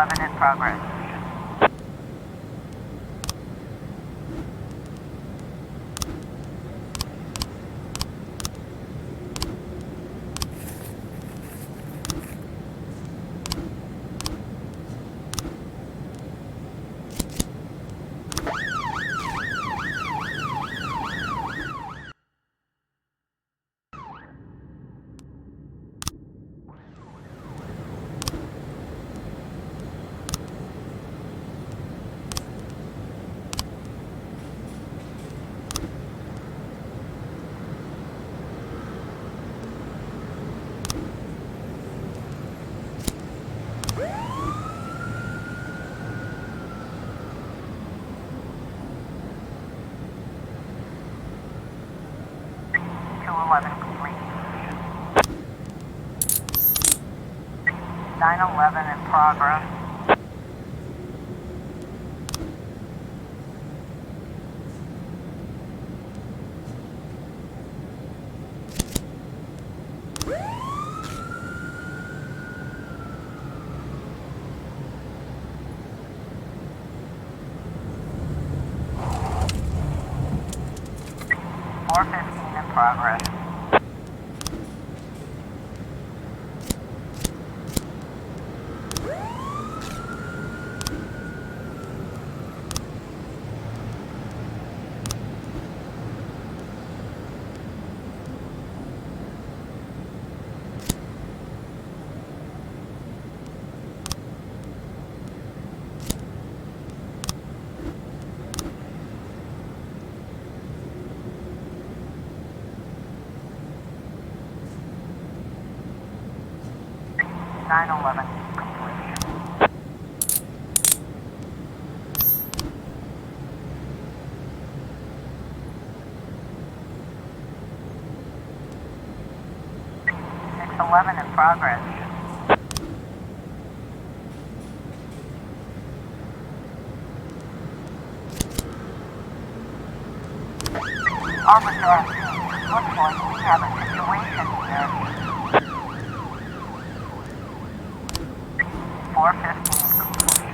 911 in progress. Complete. 911 in progress. .415 in progress. Nine 11 complete. 611 in progress. Officer, looks like we have a situation here. 415 complete.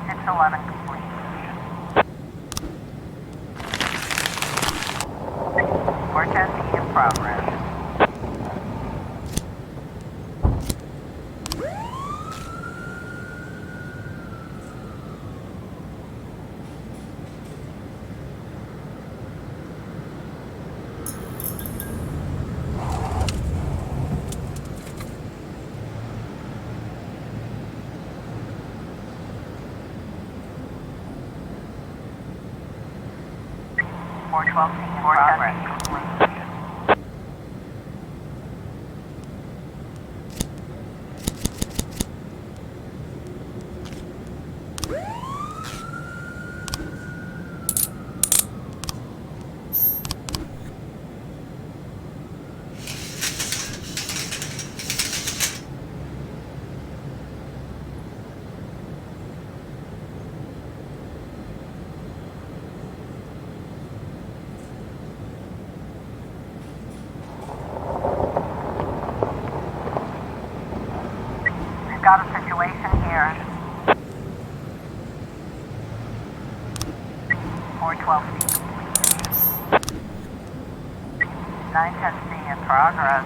Six 11 complete. 410 in progress. Four 12 in progress. Complete. Got a situation here. 412 complete. 910 in progress.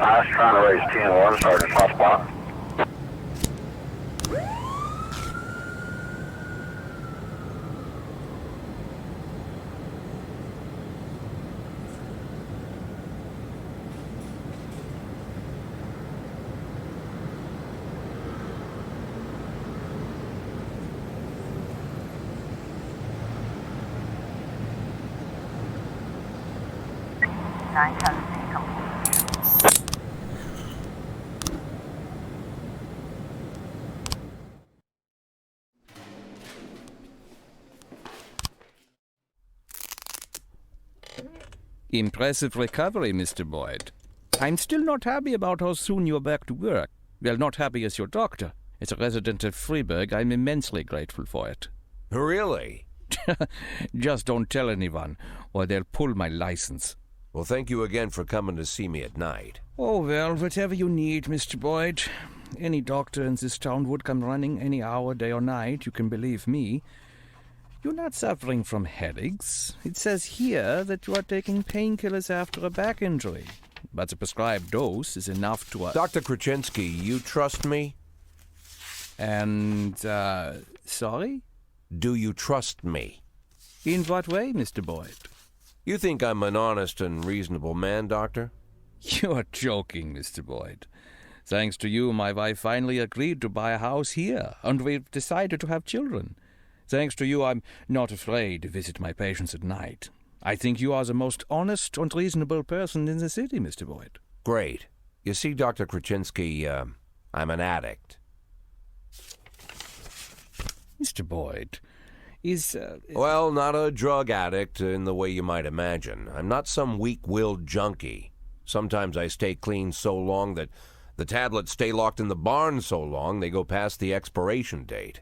I was trying to raise TN1, Sergeant Hotspot. Nine testing complete. Impressive recovery, Mr. Boyd. I'm still not happy about how soon you're back to work. Well, not happy as your doctor. As a resident of Freiburg, I'm immensely grateful for it. Really? Just don't tell anyone, or they'll pull my license. Well, thank you again for coming to see me at night. Oh, well, whatever you need, Mr. Boyd. Any doctor in this town would come running any hour, day or night, you can believe me. You're not suffering from headaches. It says here that you are taking painkillers after a back injury. But the prescribed dose is enough to... Dr. Kraczynski, you trust me? And, sorry? Do you trust me? In what way, Mr. Boyd? You think I'm an honest and reasonable man, Doctor? You're joking, Mr. Boyd. Thanks to you, my wife finally agreed to buy a house here, and we've decided to have children. Thanks to you, I'm not afraid to visit my patients at night. I think you are the most honest and reasonable person in the city, Mr. Boyd. Great. You see, Dr. Kraczynski, I'm an addict. Mr. Boyd, is... Well, not a drug addict in the way you might imagine. I'm not some weak-willed junkie. Sometimes I stay clean so long that the tablets stay locked in the barn so long they go past the expiration date.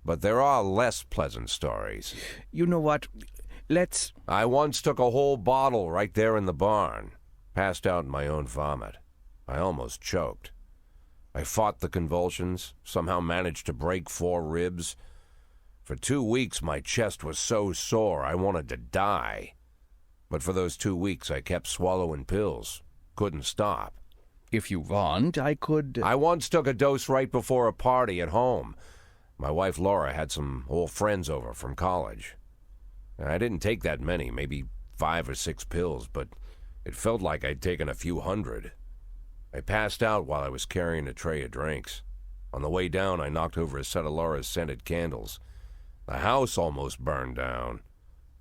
But there are less pleasant stories. You know what? Let's... I once took a whole bottle right there in the barn. Passed out in my own vomit. I almost choked. I fought the convulsions, somehow managed to break 4 ribs. For 2 weeks, my chest was so sore I wanted to die. But for those 2 weeks, I kept swallowing pills. Couldn't stop. If you want, I could... I once took a dose right before a party at home. My wife Laura had some old friends over from college. I didn't take that many, maybe 5 or 6 pills, but it felt like I'd taken a few hundred. I passed out while I was carrying a tray of drinks. On the way down, I knocked over a set of Laura's scented candles. The house almost burned down.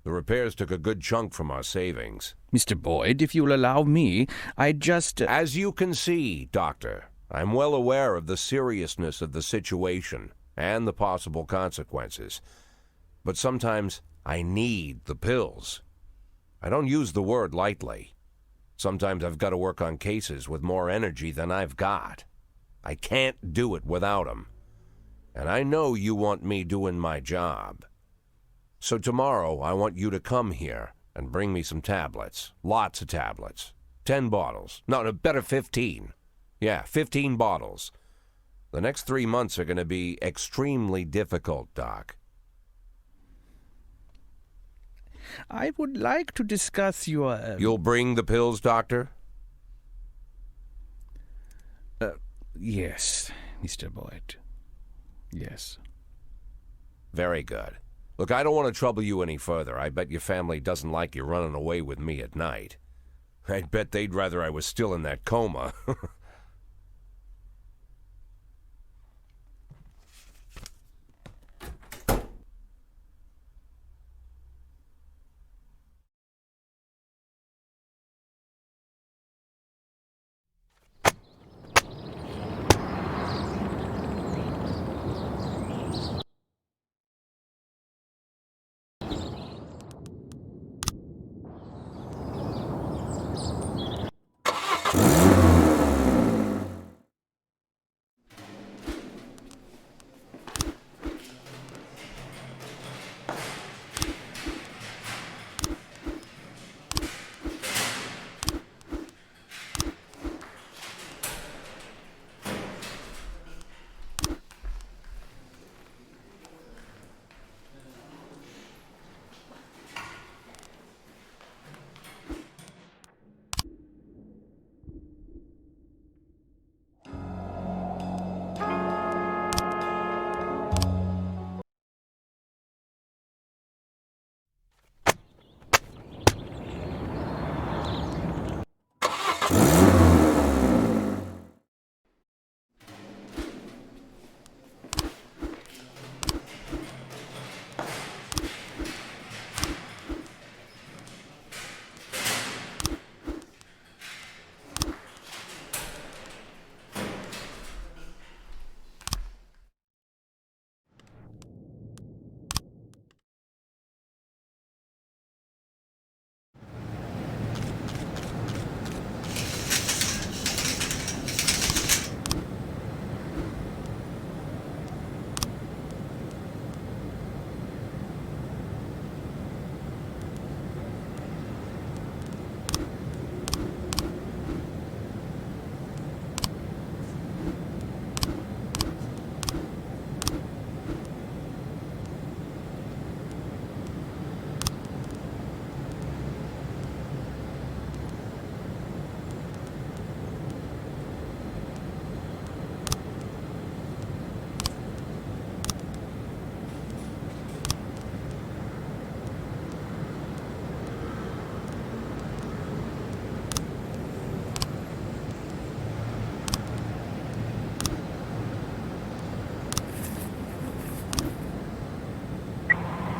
The repairs took a good chunk from our savings. Mr. Boyd, if you'll allow me, I'd just... As you can see, Doctor, I'm well aware of the seriousness of the situation and the possible consequences. But sometimes I need the pills. I don't use the word lightly. Sometimes I've got to work on cases with more energy than I've got. I can't do it without 'em. And I know you want me doing my job. So tomorrow I want you to come here and bring me some tablets. Lots of tablets. 10 bottles. No, better 15. Yeah, 15 bottles. The next 3 months are going to be extremely difficult, Doc. I would like to discuss your... You'll bring the pills, Doctor? Yes, Mr. Boyd. Yes. Very good. Look, I don't want to trouble you any further. I bet your family doesn't like you running away with me at night. I'd bet they'd rather I was still in that coma.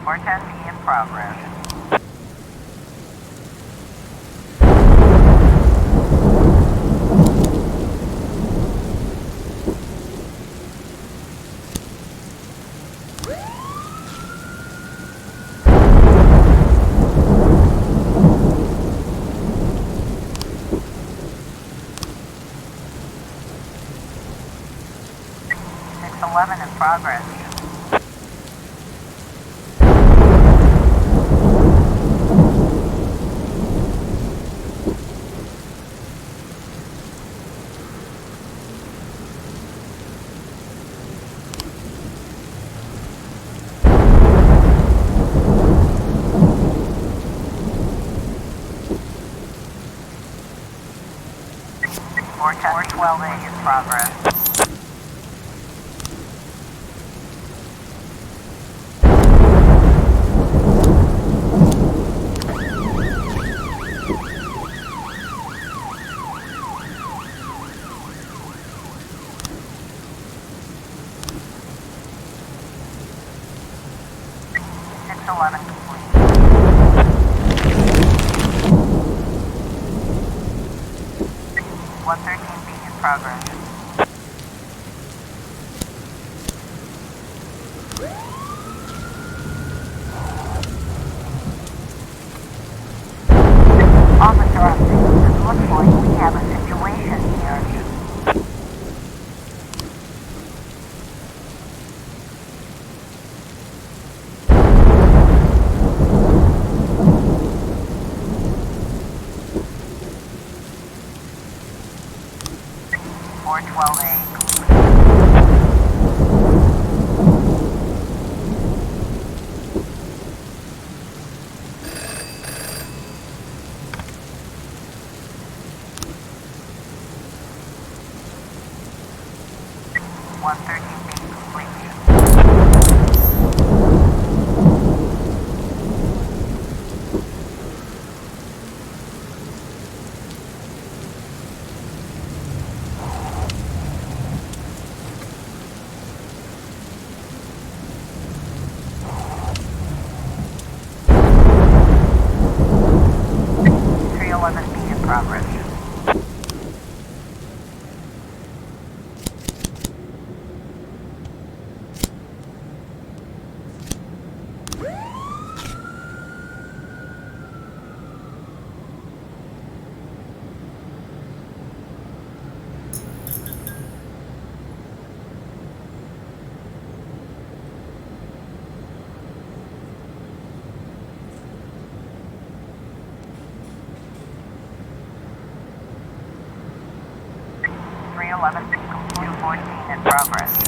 410B in progress. In progress. 412A in progress. In progress.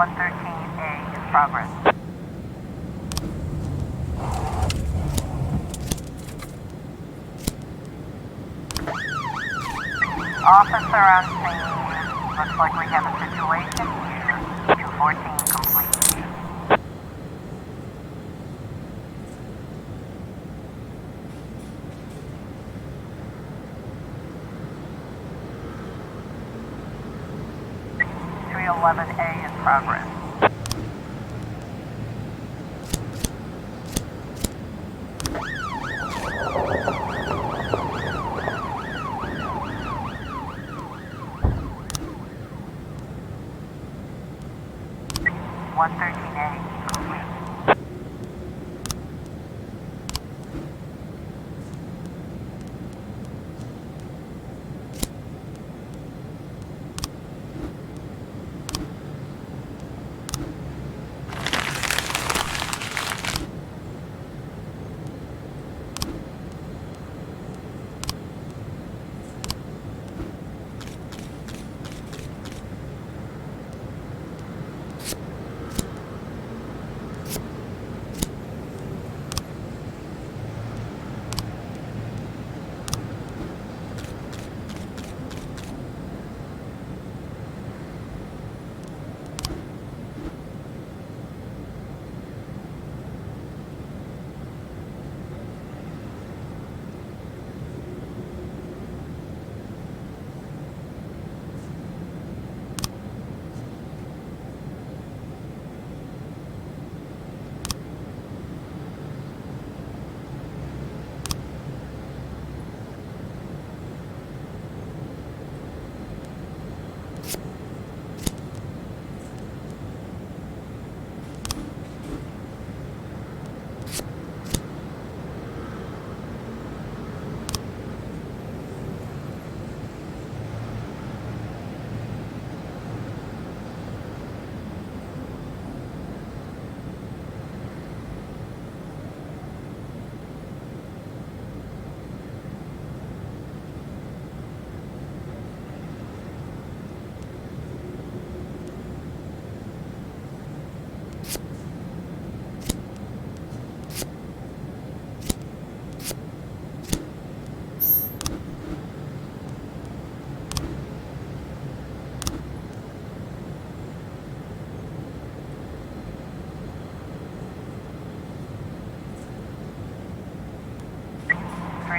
113A in progress. Officer on scene. Looks like we have a situation here. 214 complete. A in progress.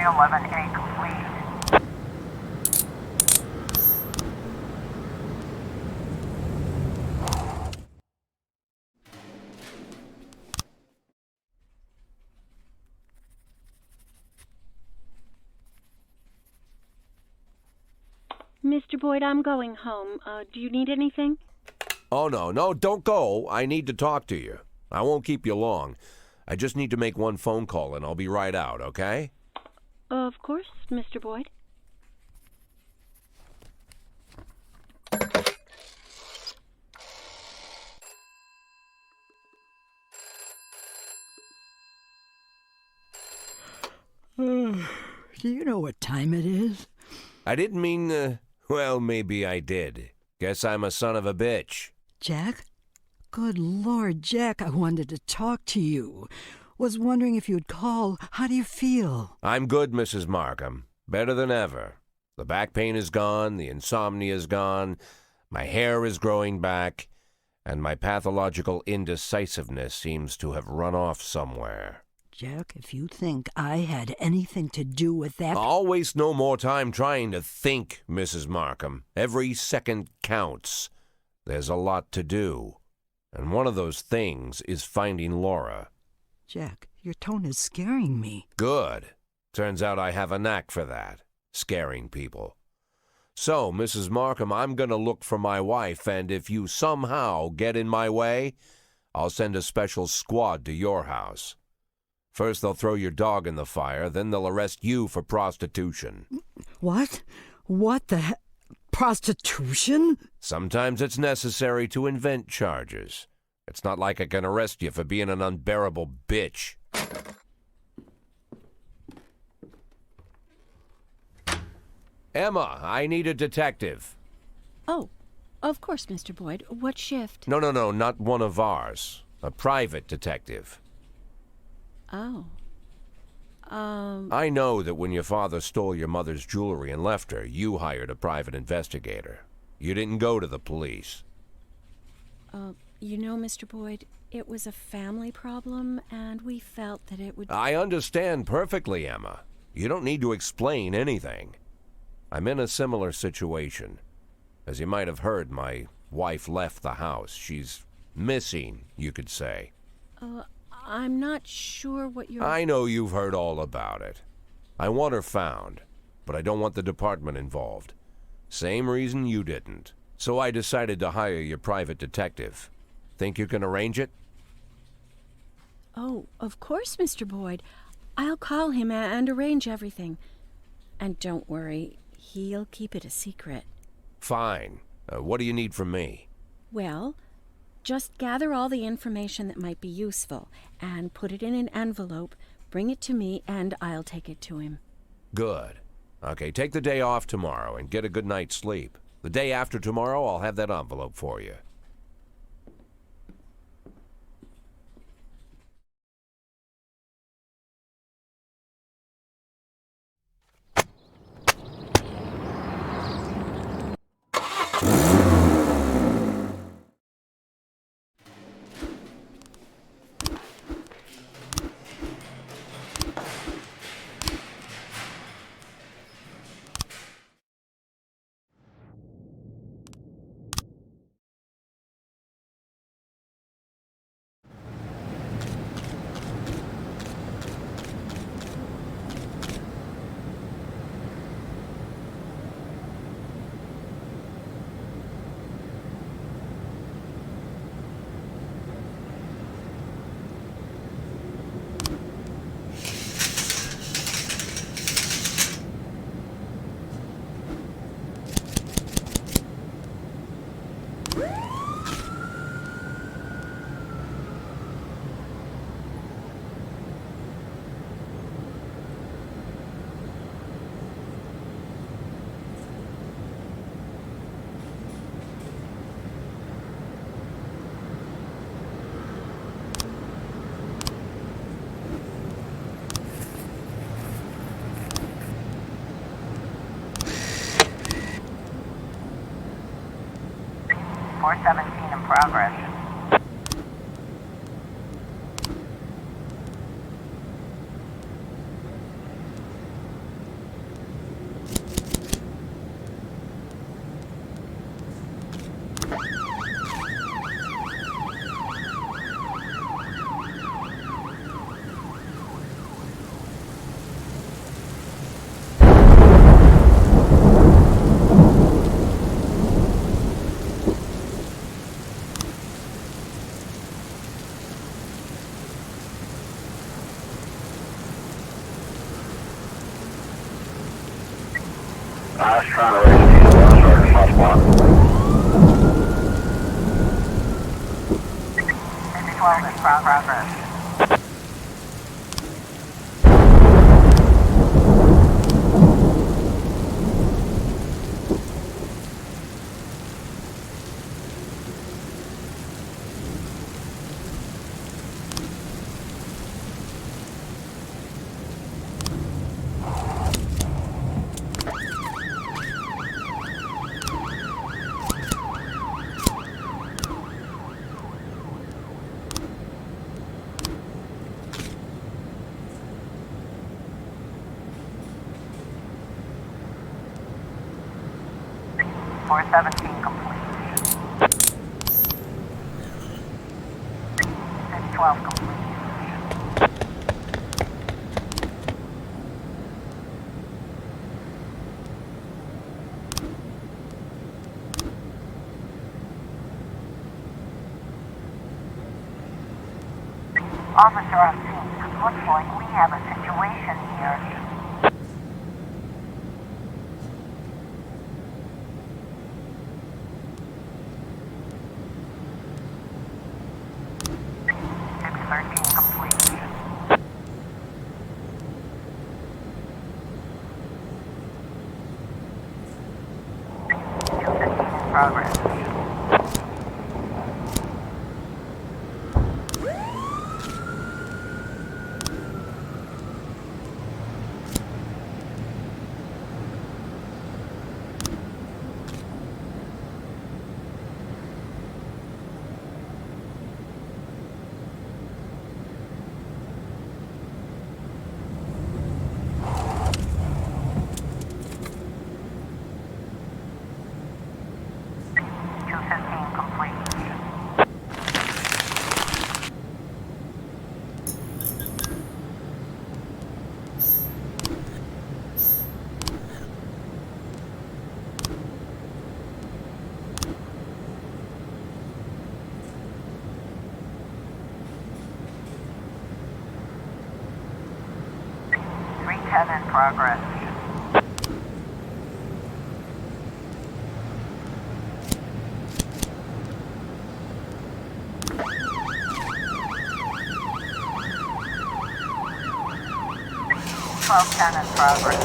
311A complete. Mr. Boyd, I'm going home. Do you need anything? Oh, no, don't go. I need to talk to you. I won't keep you long. I just need to make one phone call and I'll be right out, okay? Of course, Mr. Boyd. Do you know what time it is? I didn't mean, well, maybe I did. Guess I'm a son of a bitch. Jack? Good Lord, Jack, I wanted to talk to you. Was wondering if you'd call. How do you feel? I'm good, Mrs. Markham. Better than ever. The back pain is gone, the insomnia is gone, my hair is growing back, and my pathological indecisiveness seems to have run off somewhere. Jack, if you think I had anything to do with that... I'll waste no more time trying to think, Mrs. Markham. Every second counts. There's a lot to do. And one of those things is finding Laura. Jack, your tone is scaring me. Good. Turns out I have a knack for that, scaring people. So, Mrs. Markham, I'm going to look for my wife, and if you somehow get in my way, I'll send a special squad to your house. First they'll throw your dog in the fire, then they'll arrest you for prostitution. What? What the prostitution? Sometimes it's necessary to invent charges. It's not like I can arrest you for being an unbearable bitch. Emma, I need a detective. Oh, of course, Mr. Boyd. What shift? No, not one of ours. A private detective. Oh. I know that when your father stole your mother's jewelry and left her, you hired a private investigator. You didn't go to the police. You know, Mr. Boyd, it was a family problem, and we felt that it would... I understand perfectly, Emma. You don't need to explain anything. I'm in a similar situation. As you might have heard, my wife left the house. She's missing, you could say. I'm not sure what you're... I know you've heard all about it. I want her found, but I don't want the department involved. Same reason you didn't. So I decided to hire your private detective. Think you can arrange it? Oh, of course, Mr. Boyd. I'll call him and arrange everything. And don't worry, he'll keep it a secret. Fine. What do you need from me? Well, just gather all the information that might be useful and put it in an envelope, bring it to me, and I'll take it to him. Good. Okay, take the day off tomorrow and get a good night's sleep. The day after tomorrow, I'll have that envelope for you. .417 in progress. hot spot. 12 in progress. Four 17 complete. 612 complete. Officer on scene, looks like we have a situation here. Six 13 complete. 215 in progress. In progress. Twelve 10 in progress.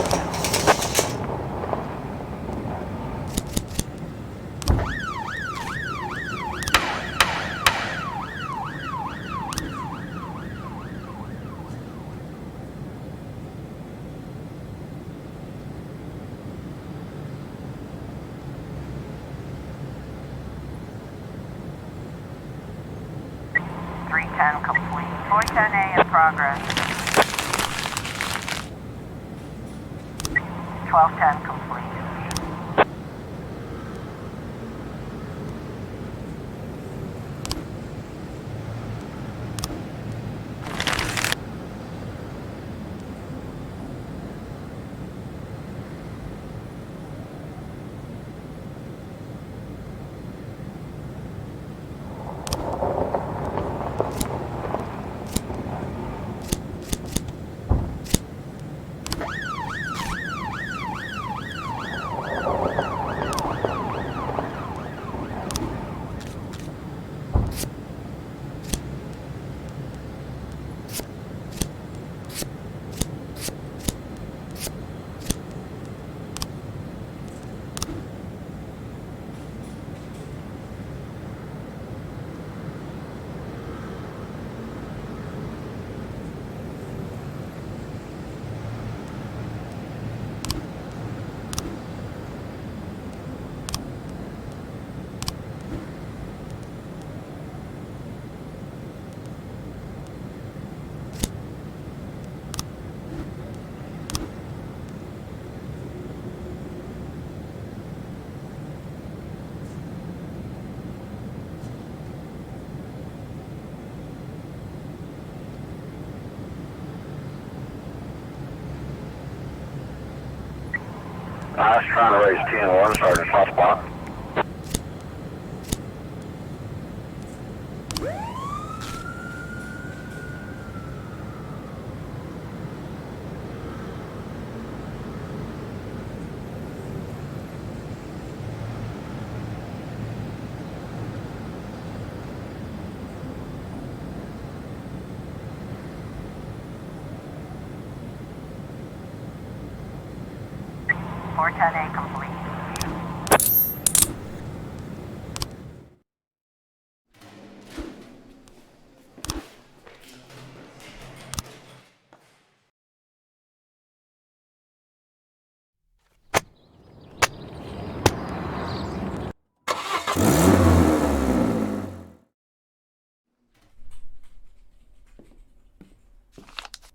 Three 10 complete. 410A in progress. 1210 complete. I was trying to raise 10-1, Sergeant hot spot. 410A complete.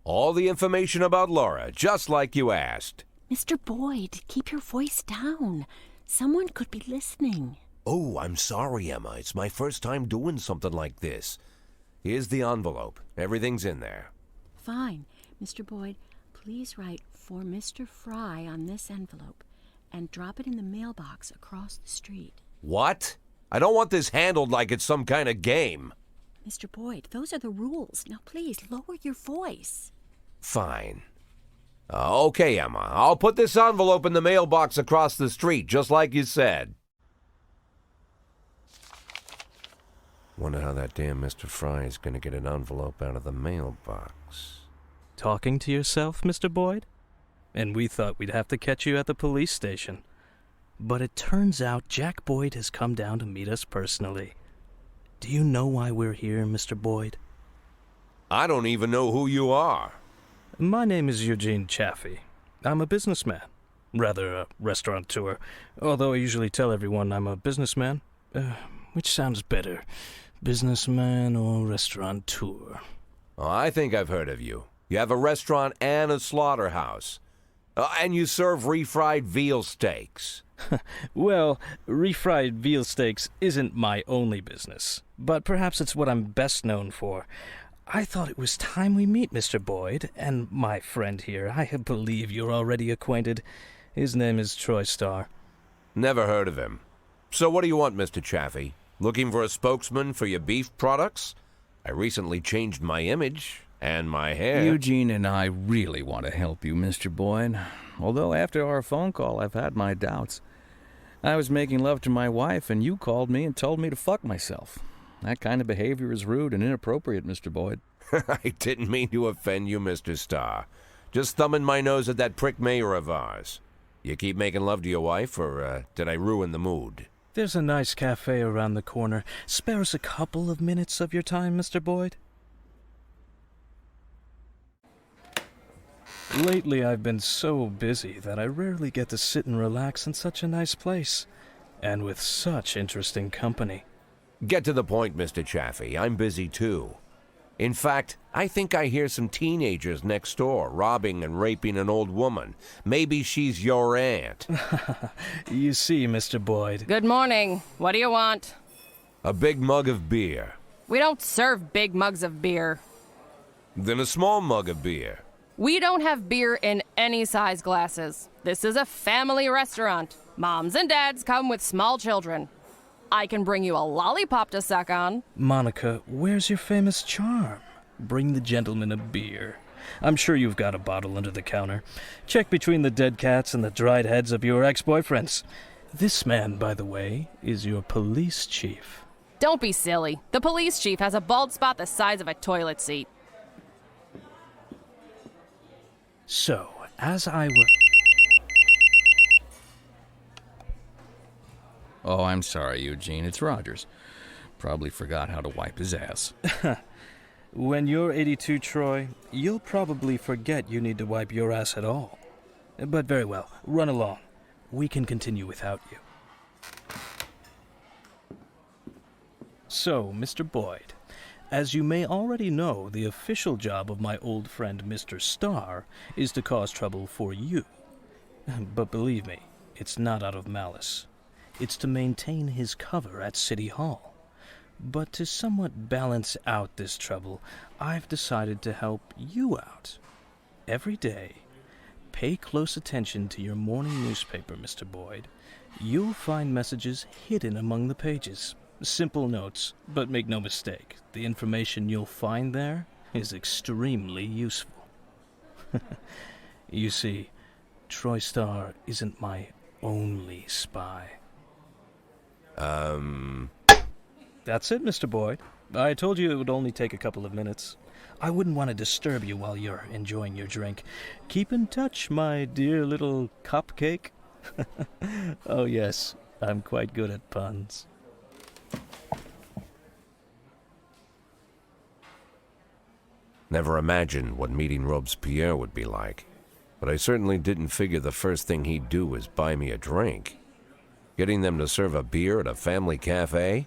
All the information about Laura, just like you asked. Mr. Boyd, keep your voice down. Someone could be listening. Oh, I'm sorry, Emma. It's my first time doing something like this. Here's the envelope. Everything's in there. Fine. Mr. Boyd, please write for Mr. Fry on this envelope and drop it in the mailbox across the street. What? I don't want this handled like it's some kind of game. Mr. Boyd, those are the rules. Now please lower your voice. Fine. Okay, Emma. I'll put this envelope in the mailbox across the street, just like you said. Wonder how that damn Mr. Fry is going to get an envelope out of the mailbox. Talking to yourself, Mr. Boyd? And we thought we'd have to catch you at the police station. But it turns out Jack Boyd has come down to meet us personally. Do you know why we're here, Mr. Boyd? I don't even know who you are. My name is Eugene Chaffee. I'm a businessman. Rather, a restaurateur. Although I usually tell everyone I'm a businessman. Which sounds better? Businessman or restaurateur? Oh, I think I've heard of you. You have a restaurant and a slaughterhouse. And you serve refried veal steaks. Well, refried veal steaks isn't my only business, but perhaps it's what I'm best known for. I thought it was time we meet Mr. Boyd, and my friend here. I believe you're already acquainted. His name is Troy Starr. Never heard of him. So what do you want, Mr. Chaffee? Looking for a spokesman for your beef products? I recently changed my image and my hair. Eugene and I really want to help you, Mr. Boyd. Although after our phone call, I've had my doubts. I was making love to my wife, and you called me and told me to fuck myself. That kind of behavior is rude and inappropriate, Mr. Boyd. I didn't mean to offend you, Mr. Starr. Just thumbing my nose at that prick mayor of ours. You keep making love to your wife, or did I ruin the mood? There's a nice cafe around the corner. Spare us a couple of minutes of your time, Mr. Boyd. Lately, I've been so busy that I rarely get to sit and relax in such a nice place, and with such interesting company. Get to the point, Mr. Chaffee. I'm busy, too. In fact, I think I hear some teenagers next door robbing and raping an old woman. Maybe she's your aunt. You see, Mr. Boyd. Good morning. What do you want? A big mug of beer. We don't serve big mugs of beer. Then a small mug of beer. We don't have beer in any size glasses. This is a family restaurant. Moms and dads come with small children. I can bring you a lollipop to suck on. Monica, where's your famous charm? Bring the gentleman a beer. I'm sure you've got a bottle under the counter. Check between the dead cats and the dried heads of your ex-boyfriends. This man, by the way, is your police chief. Don't be silly. The police chief has a bald spot the size of a toilet seat. So, as I were... Oh, I'm sorry, Eugene. It's Rogers. Probably forgot how to wipe his ass. When you're 82, Troy, you'll probably forget you need to wipe your ass at all. But very well, run along. We can continue without you. So, Mr. Boyd, as you may already know, the official job of my old friend Mr. Starr is to cause trouble for you. But believe me, it's not out of malice. It's to maintain his cover at City Hall. But to somewhat balance out this trouble, I've decided to help you out. Every day, pay close attention to your morning newspaper, Mr. Boyd. You'll find messages hidden among the pages. Simple notes, but make no mistake, the information you'll find there is extremely useful. You see, Troy Starr isn't my only spy. That's it, Mr. Boyd. I told you it would only take a couple of minutes. I wouldn't want to disturb you while you're enjoying your drink. Keep in touch, my dear little cupcake. Oh, yes, I'm quite good at puns. Never imagined what meeting Robespierre would be like, but I certainly didn't figure the first thing he'd do was buy me a drink. Getting them to serve a beer at a family cafe?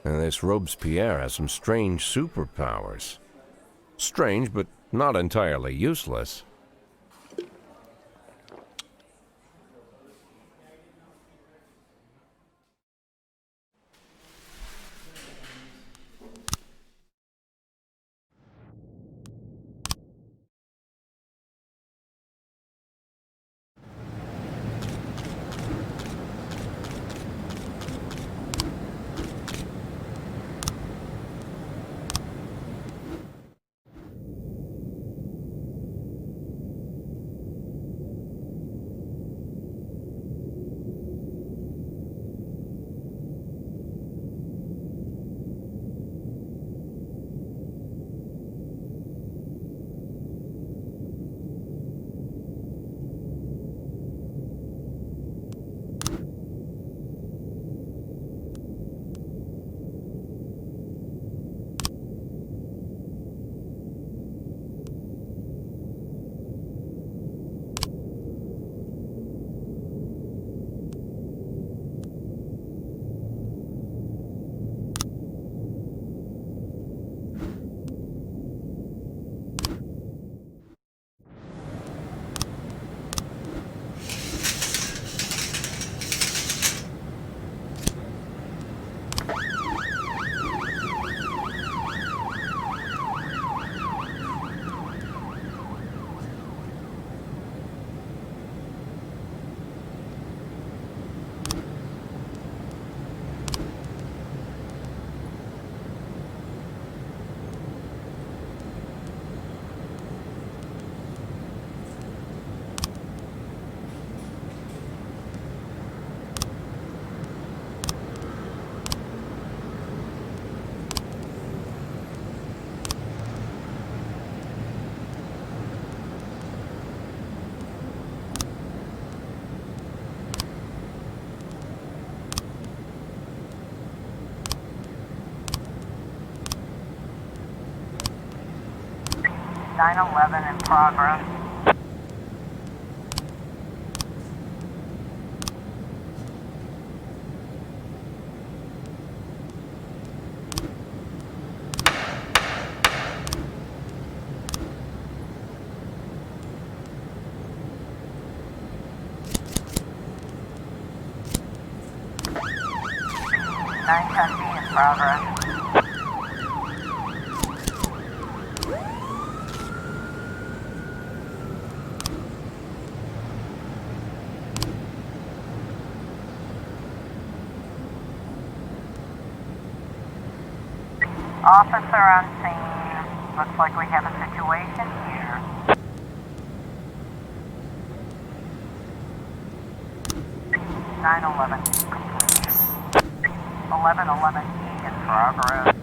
And this Robespierre has some strange superpowers. Strange, but not entirely useless. Nine 11 in progress. Nine 10B in progress. Officer on scene. Looks like we have a situation here. 911 complete. 1111E in progress.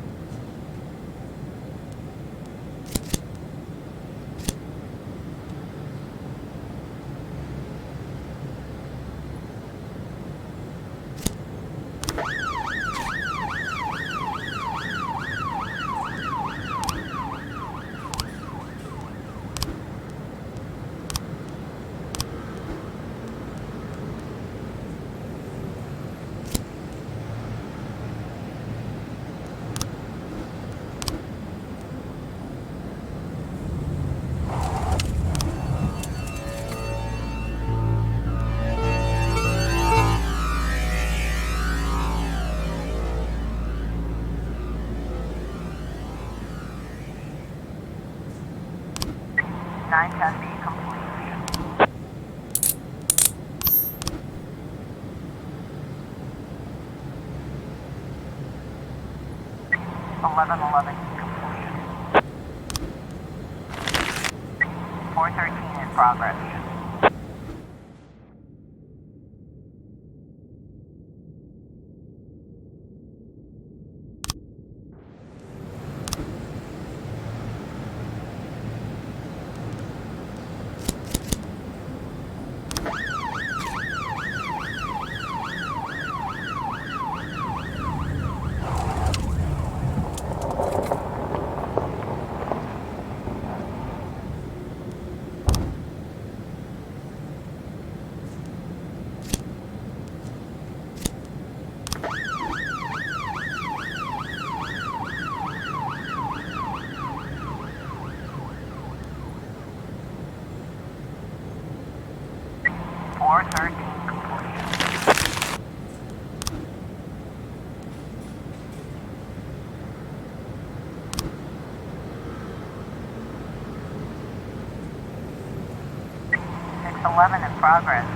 Nine 10B complete. 1111 complete. 413 in progress. 413 complete. Six 11 in progress.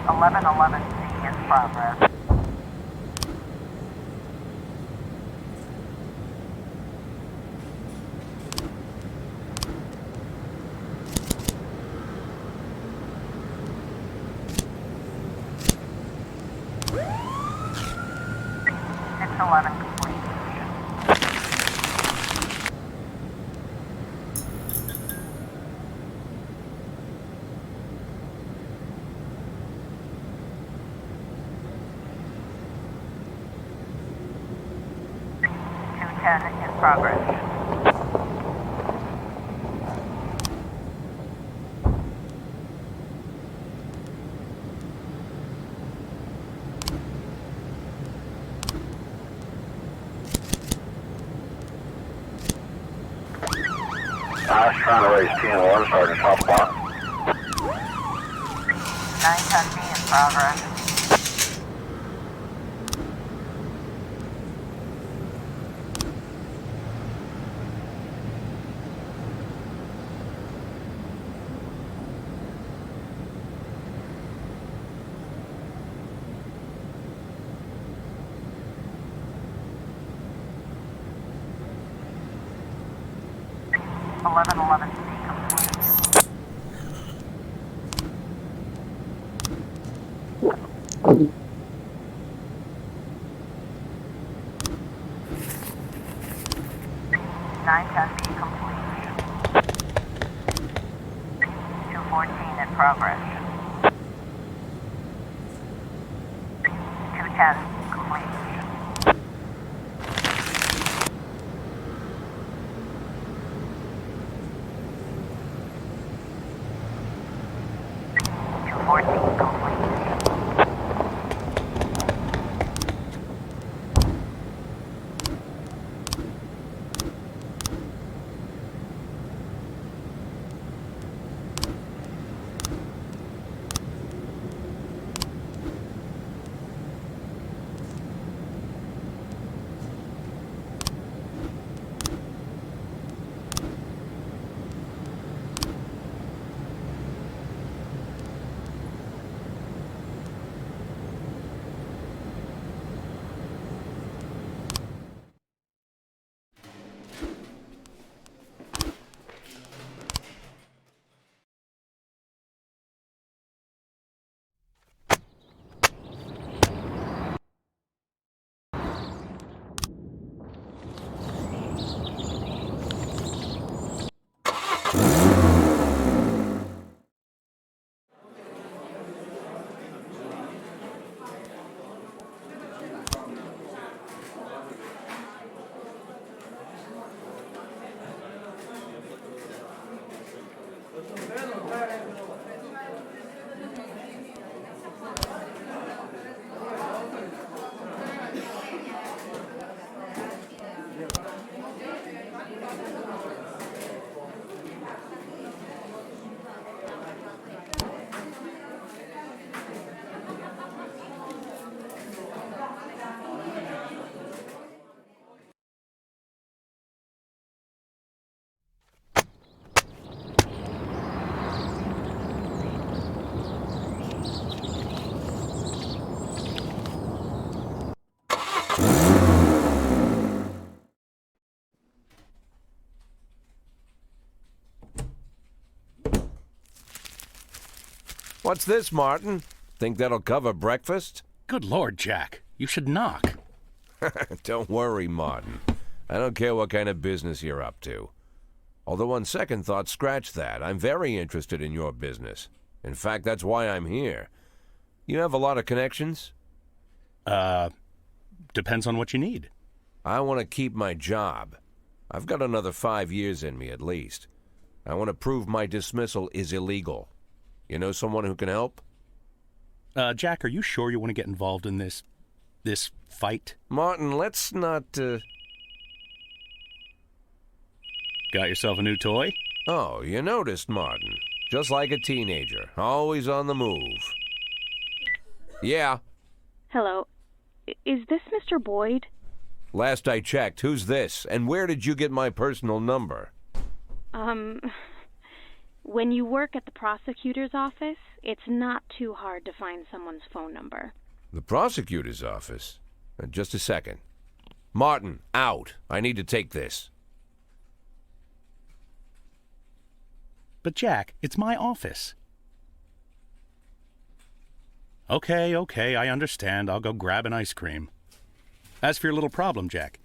Eleven 11C in progress. Six 11 complete. Two 10 in progress. I was trying to raise 10-1, starting to top spot. 910B in progress. Eleven 11C complete. Nine 10B complete. 214 in progress. 210 complete. 214 complete. What's this, Martin? Think that'll cover breakfast? Good Lord, Jack. You should knock. Don't worry, Martin. I don't care what kind of business you're up to. Although on second thought, scratch that. I'm very interested in your business. In fact, that's why I'm here. You have a lot of connections? Depends on what you need. I want to keep my job. I've got another 5 years in me at least. I want to prove my dismissal is illegal. You know someone who can help? Jack, are you sure you want to get involved in this fight? Martin, let's not, Got yourself a new toy? Oh, you noticed, Martin. Just like a teenager, always on the move. Yeah. Hello. Is this Mr. Boyd? Last I checked, who's this? And where did you get my personal number? When you work at the prosecutor's office, it's not too hard to find someone's phone number. The prosecutor's office? Just a second. Martin, out. I need to take this. But Jack, it's my office. Okay, I understand. I'll go grab an ice cream. As for your little problem, Jack,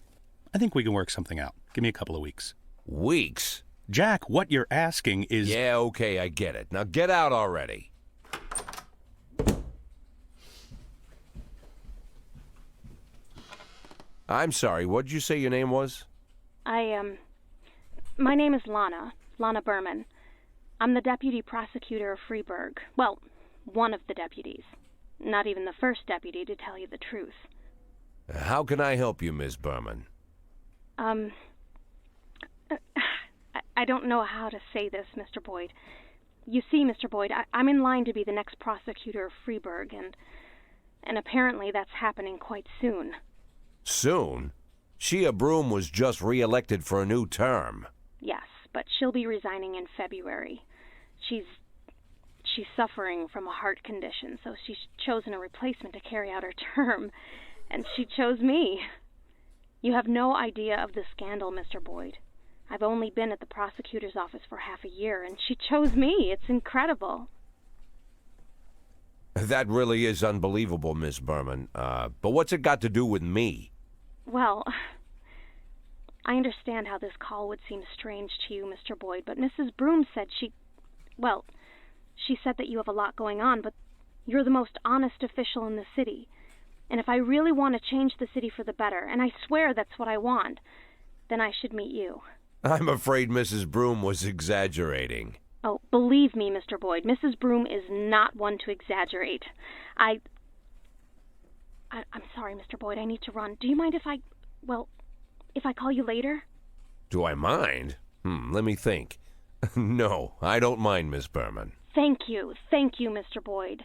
I think we can work something out. Give me a couple of weeks. Weeks? Jack, what you're asking is... Yeah, okay, I get it. Now get out already. I'm sorry, what did you say your name was? My name is Lana Berman. I'm the deputy prosecutor of Freeburg. Well, one of the deputies. Not even the first deputy, to tell you the truth. How can I help you, Miss Berman? I don't know how to say this, Mr. Boyd. You see, Mr. Boyd, I'm in line to be the next prosecutor of Freeburg, and apparently that's happening quite soon. Soon? Shea Broom was just re-elected for a new term. Yes, but she'll be resigning in February. She's suffering from a heart condition, so she's chosen a replacement to carry out her term, and she chose me. You have no idea of the scandal, Mr. Boyd. I've only been at the prosecutor's office for half a year, and she chose me. It's incredible. That really is unbelievable, Miss Berman. But what's it got to do with me? Well, I understand how this call would seem strange to you, Mr. Boyd, but Mrs. Broom said she said that you have a lot going on, but you're the most honest official in the city. And if I really want to change the city for the better, and I swear that's what I want, then I should meet you. I'm afraid Mrs. Broom was exaggerating. Oh, believe me, Mr. Boyd, Mrs. Broom is not one to exaggerate. I'm sorry, Mr. Boyd, I need to run. Do you mind if I call you later? Do I mind? Let me think. No, I don't mind, Miss Berman. Thank you, Mr. Boyd.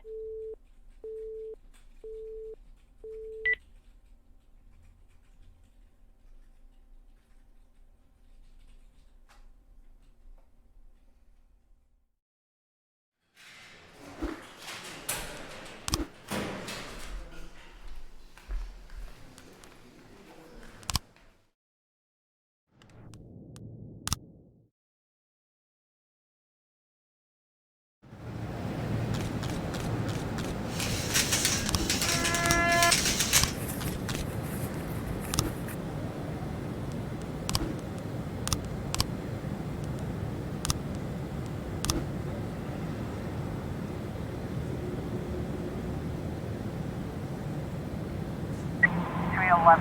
A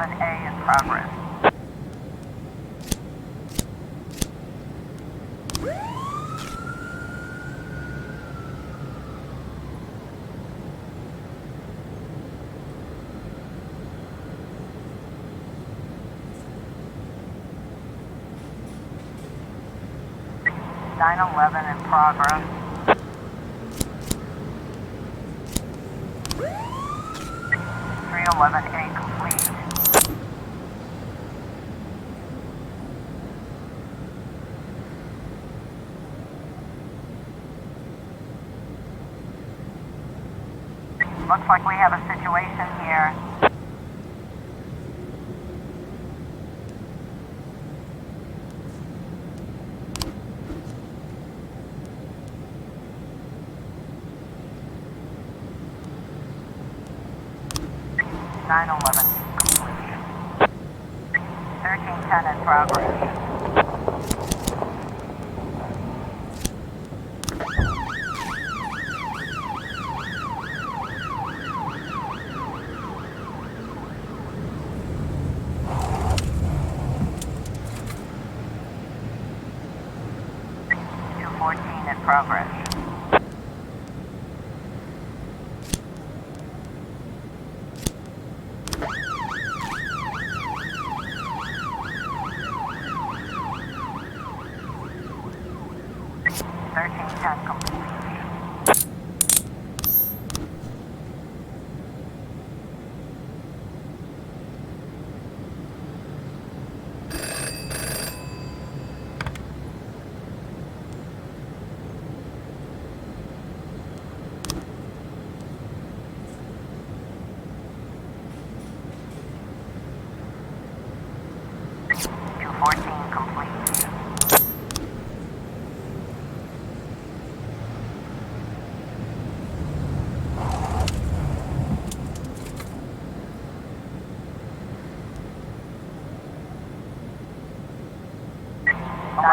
in progress. (911) in progress. (311A) complete. Looks like we have a situation here. (911) complete. 1310 in progress.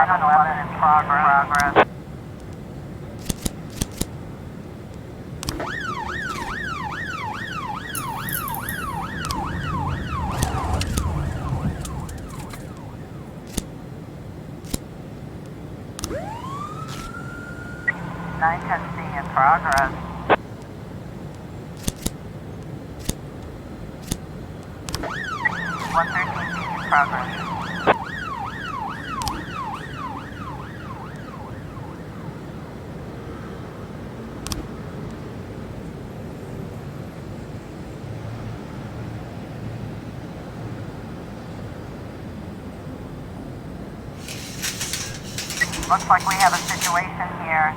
911 in progress. Nine 10C in progress. One 13B in progress. Looks like we have a situation here.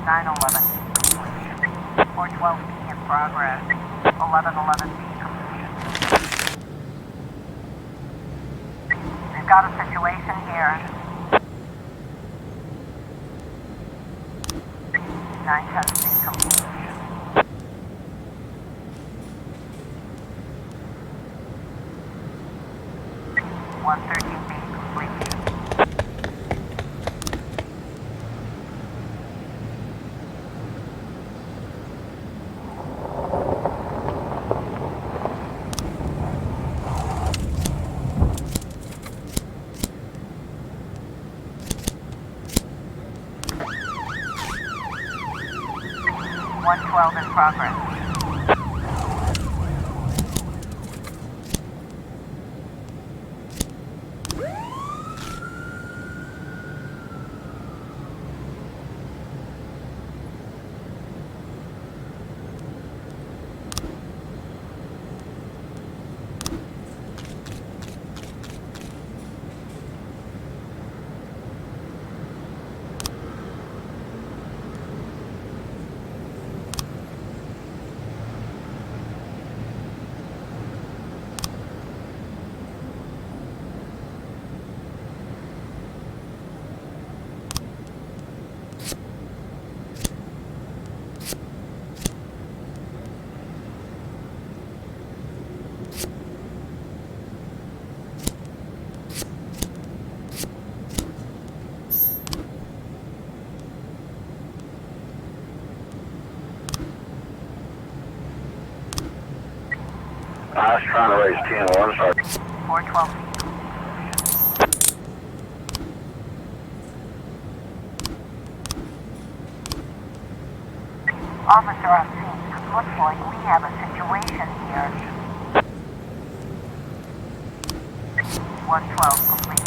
Nine 11 completion. 412B in progress. 1111B completion. We've got a situation here. 910C completion. 113B completion. One 12 in progress. I was trying to raise 10-1, sorry. 412. Officer on scene, looks like we have a situation here. 112 complete.